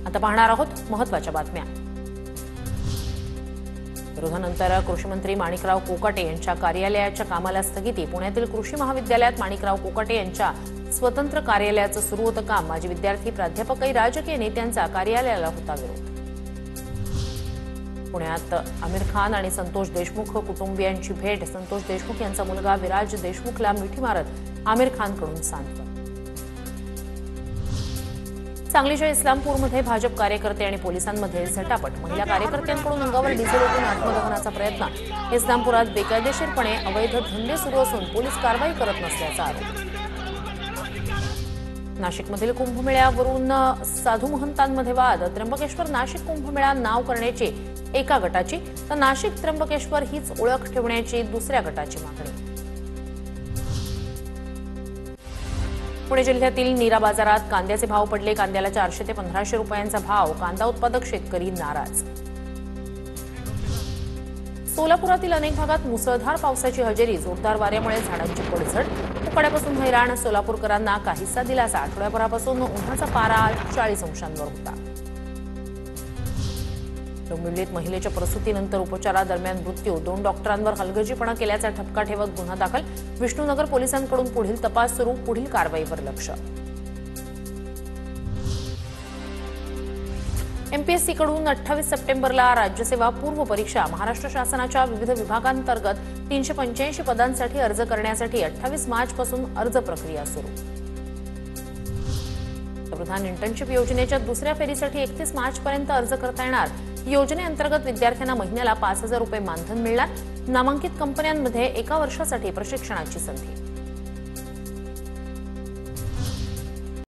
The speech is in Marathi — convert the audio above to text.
आता पाहणार आहोत महत्त्वाच्या बातम्या। विरोधानंतर कृषी मंत्री माणिकराव कोकाटे यांच्या कार्यालयाच्या कामाला स्थगिती। पुण्यातील कृषी महाविद्यालयात माणिकराव कोकाटे यांच्या स्वतंत्र कार्यालयाचं सुरू होतं काम। माजी विद्यार्थी, प्राध्यापकही राजकीय नेत्यांचा कार्यालयाला होता विरोध। पुण्यात आमिर खान आणि संतोष देशमुख कुटुंबियांची भेट। संतोष देशमुख यांचा मुलगा विराज देशमुखला मिठी मारत आमिर खानकडून सांत्वन। सांगलीच्या इस्लामपूरमध्ये भाजप कार्यकर्ते आणि पोलिसांमध्ये झटापट। महिला कार्यकर्त्यांकडून अंगावर डिझेल ओतून आत्मदहनाचा प्रयत्न। इस्लामपुरात बेकायदेशीरपणे अवैध धंदे सुरू असून पोलीस कारवाई करत नसल्याचा आरोप। नाशिकमधील कुंभमेळ्यावरून साधू महंतांमध्ये वाद। त्र्यंबकेश्वर नाशिक कुंभमेळा नाव करण्याची एका गटाची तर नाशिक त्र्यंबकेश्वर हीच ओळख ठेवण्याची दुसऱ्या गटाची मागणी। पुणे जिल्ह्यातील नीरा बाजारात कांद्याचे भाव पडले। कांद्याला 400 ते 1500 रुपयांचा भाव। कांदा उत्पादक शेतकरी नाराज। सोलापुरातील अनेक भागात मुसळधार पावसाची हजेरी। जोरदार वाऱ्यामुळे झाडांची पडझड। उकाड्यापासून हैराण सोलापूरकरांना काहीसा दिलासा। आठवड्याभरापासून उन्हाचा पारा 40 अंशांवर होता। डोंबिवलीत महिलेच्या प्रसूतीनंतर उपचारादरम्यान मृत्यू। 2 डॉक्टरांवर हलगर्जीपणा केल्याचा ठपका ठेवत गुन्हा दाखल। विष्णुनगर पोलिसांकडून पुढील तपास सुरू। पुढील कारवाईवर लक्ष। एमपीएससीकडून 28 सप्टेंबरला राज्यसेवा पूर्व परीक्षा। महाराष्ट्र शासनाच्या विविध विभागांतर्गत 385 पदांसाठी अर्ज करण्यासाठी 28 मार्चपासून अर्ज प्रक्रिया सुरू। पंतप्रधान इंटर्नशिप योजनेच्या दुसऱ्या फेरीसाठी 31 मार्चपर्यंत अर्ज करता येणार। योजनेअंतर्गत विद्यार्थ्यांना महिन्याला 5000 रुपये मानधन मिळणार। नामांकित कंपन्यांमध्ये 1 वर्षासाठी प्रशिक्षणाची संधी।